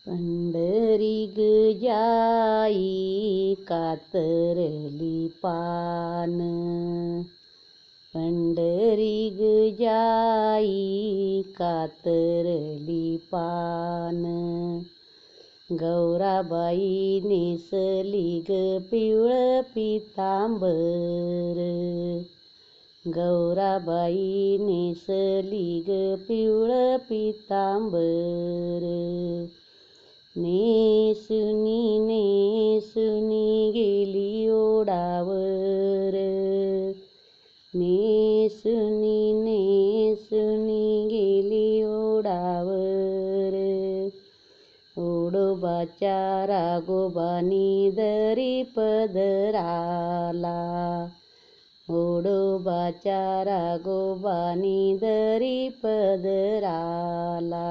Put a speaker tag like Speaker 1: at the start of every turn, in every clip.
Speaker 1: पंढरी ग जाई कातरली पान, पंढरी ग जाई कातरली पान. गौराबाई नेसली ग पिवळं पितांबर, गौराबाई नेसली ग पिवळं पितांबर. नेसुनी नेसुनी गेली ओढावर, नेसुनी नेसुनी गेली ओढावर. ओढोबाच्या राघोबानी दरी पदराला, ओढोबाच्या राघोबानी दरी पदराला.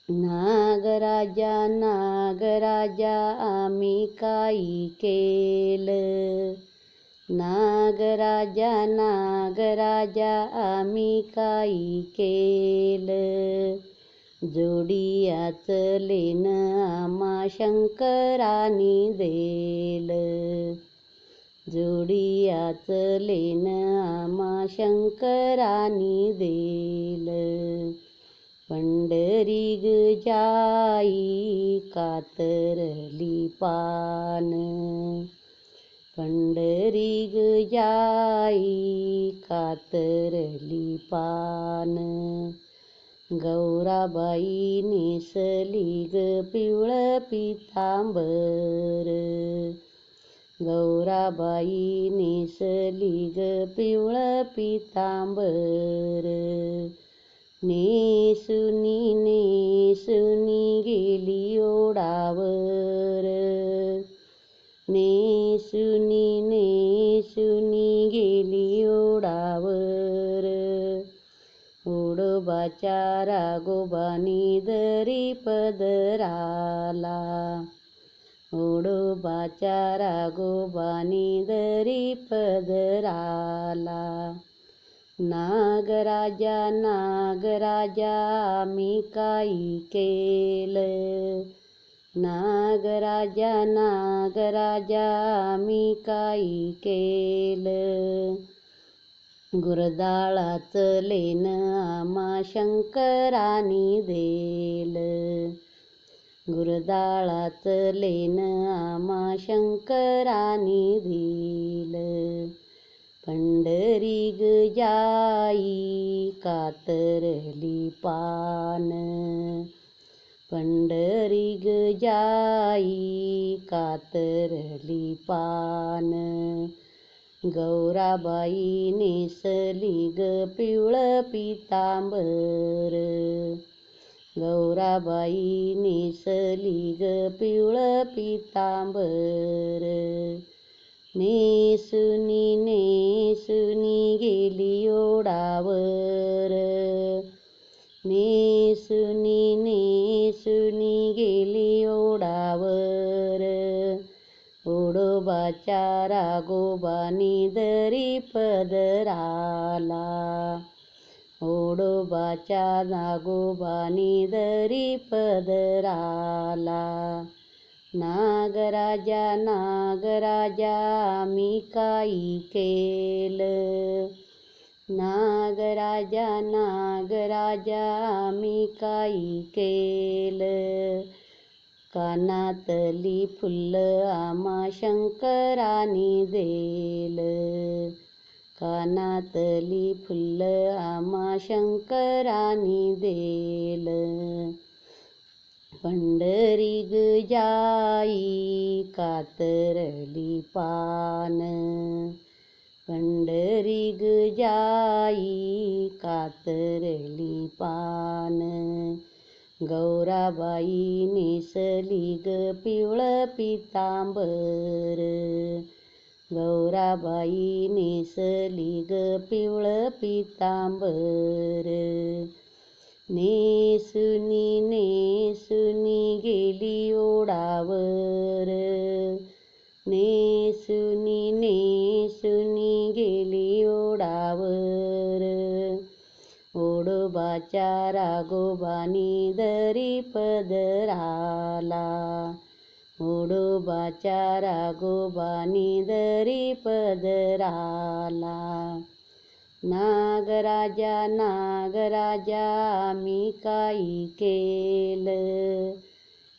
Speaker 1: नागराजा नागराजा आम्ही काही केलं, नागराजा नागराजा आम्ही काही केलं. जोडियाचं लेणं आम्हा शंकरानी देलं, जोडियाचं लेणं आम्हा शंकरानी देलं. पंढरी ग जाई कातरली पान, पंढरी ग जाई कातरली पान. गौराबाई नेसली ग पिवळं पितांबर, गौराबाई नेसली ग पिवळं पितांबर. नेसुनी नेसुनी गेली ओढावर, नेसुनी नेसुनी गेली ओढावर. ओढोबाच्या राघोबानी दरी पदराला, ओढोबाच्या राघोबानी दरी पदराला. नागराजा नागराजा आम्ही काही केलं, नागराजा नागराजा आम्ही काही केलं. गुरदाळाचं लेणं आम्हा शंकरानी देलं, गुरदाळाचं लेणं आम्हा शंकरानी दिलं. पंढरी ग जाई कातरली पान, पंढरी ग जाई कातरली पान. गौराबाई नेसली ग पिवळं पितांबर, गौराबाई नेसली ग पिवळं पितांबर. नेसुनी नेसुनी गेली ओढावर, नेसुनी नेसुनी गेली ओढावर. ओढोबाच्या राघोबानी दरी पदराला, ओढोबाच्या राघोबानी दरी पदराला. नागराजा नागराजा आम्ही काही केलं, नागराजा नागराजा आम्ही काही केलं. कानातली फुलं आम्हा शंकरानी देलं, कानातली फुलं आम्हा शंकरानी देलं. पंढरी ग जाई कातरली पान, पंढरी ग जाई कातरली पान. गौराबाई नेसली ग पिवळं पितांबर, गौराबाई नेसली ग पिवळं पितांबर. नेसुनी नेसुनी गेली ओढावर, नेसुनी नेसुनी गेली ओढावर. ओढोबा ओढोबाच्या राघोबानी दरी पदराला, ओढोबाच्या राघोबानी दरी पदराला. नागराजा नागराजा आम्ही काही केलं,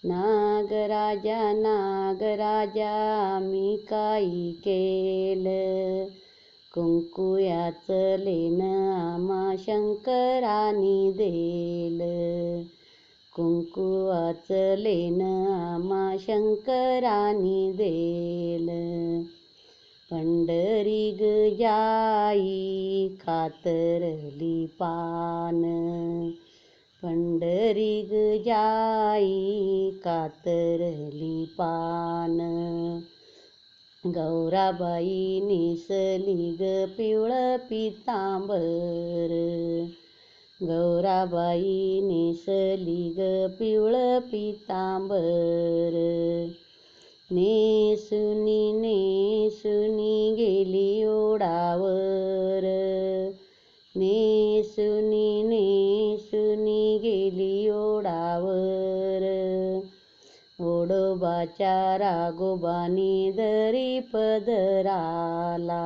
Speaker 1: नागराजा नागराजा आम्ही काही केलं. कुंकुयाचं लेणं आम्हा शंकरानी देलं, कुंकुवाचं लेणं आम्हा शंकरानी देलं. पंढरी ग जाई कातरली पान, पंढरी ग जाई कातरली पान. गौराबाई नेसली ग पिवळं पितांबर, गौराबाई नेसली ग पिवळं पितांबर. नेसुनी नेसुनी गेली ओढावर, नेसुनी नेसुनी गेली ओढावर. ओढोबाच्या राघोबानी दरी पदराला,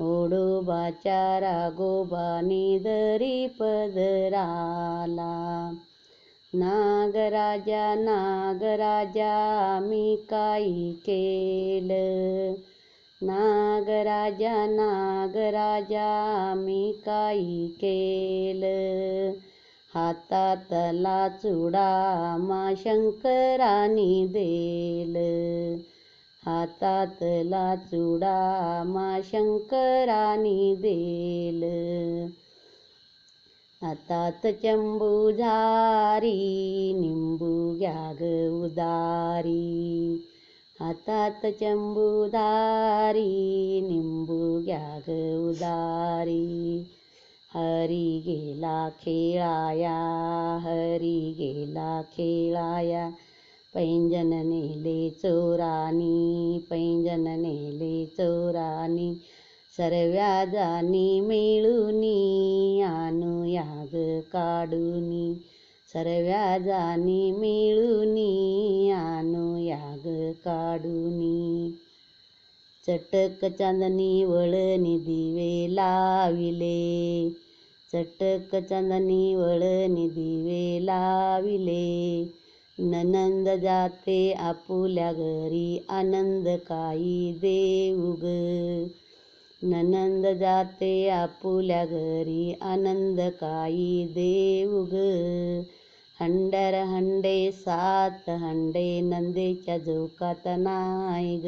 Speaker 1: ओढोबाच्या राघोबानी दरी पदराला. नागराजा नागराजा आम्ही काही केलं, नागराजा नागराजा आम्ही काही केलं. हातातला चुडा आम्हा शंकरानी देलं, हातातला चुडा आम्हा शंकरानी देलं. हातात चंबुधारी निंबू घ्या ग उदारी, हातात चंबुधारी निंबू घ्या ग उदारी. हरी गेला खेळाया, हरी गेला खेळाया. पैंजन नेले चोरानी, पैंजन नेले चोरानी. सर्व्याजानी मिळूनी आणूया ग काढूनी, सर्व्याजानी मिळूनी आणूया ग काढूनी. चटक चांदणी वळणी दिवे लाविले, चटक चांदणी वळणी दिवे लाविले. ननंद जाते आपुल्या घरी आनंद काही देऊ ग, ननंद जाते आपुल्या घरी आनंद काही देऊ ग. हंड्यार हंडे सात हंडे नंदेच्या झोकात नाही ग,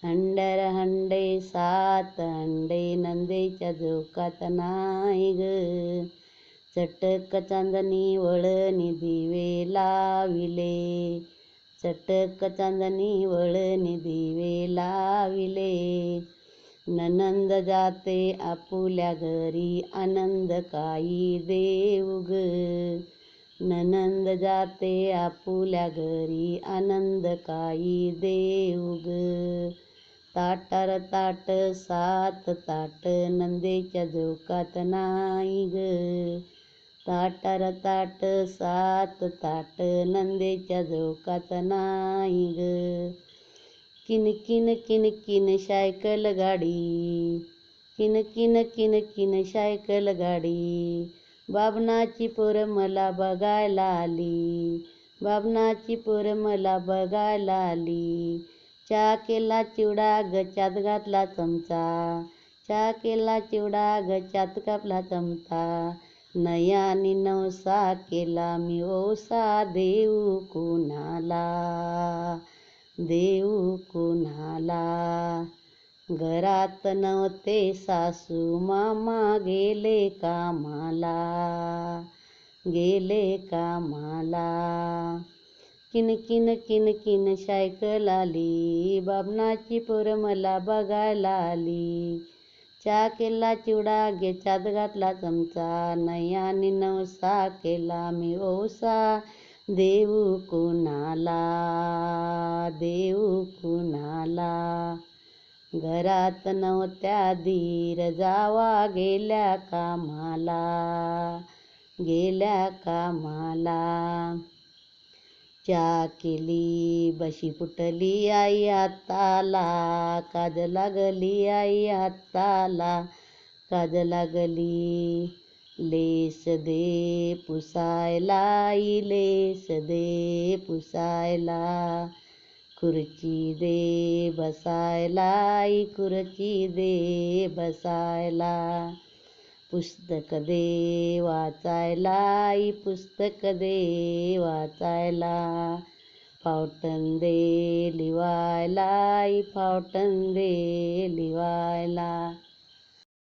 Speaker 1: हंड्यार हंडे सात हंडे नंदेच्या झोकात नाही ग. चटक चांदणी वळणी दिवे लाविले, चटक चांदणी वळणी दिवे लाविले. ननंद जाते आपुल्या घरी आनंद काही देऊ ग, ननंद जाते आपुल्या घरी आनंद काही देऊ ग. ताटार ताट सात ताट नंदेच्या झोकात नाही ग, ताटार ताट सात ताट नंदेच्या झोकात नाही ग. किन किन किन किन सायकल गाडी, किन किन किन किन सायकल गाडी. बाबनाची पोर मला बघायला आली, बाबनाची पोर मला बघायला आली. चहा केला चिवडा गच्यात घातला चमचा, चहा केला चिवडा गच्यात कापला चमचा. नयानी नवसा केला मी ओसा देऊ कुणाला, देऊ कुणाला. घरात नव्हते सासू मामा गेले कामाला, गेले कामाला. किन किन किन किन सायकल आली, बाबनाची पोर मला बघायला आली. चहा केला चिवडा गेच्यात घातला चमचा, नयानी नवसा केला मी ओसा देऊ कुणाला, देऊ कुणाला. घरात नव्हत्या धीर जावा गेल्या कामाला, गेल्या कामाला. चहा केली बशी फुटली आई हाताला, काज लागली आई हाताला, काज लागली. लेस दे पुसायला आई, लेस दे पुसायला. खुर्ची दे बसायला आई, खुर्ची दे बसायला. पुस्तक दे वाचायला आई, पुस्तक दे वाचायला. फावटन दे लिवायला आई, फावटन दे लिवायला.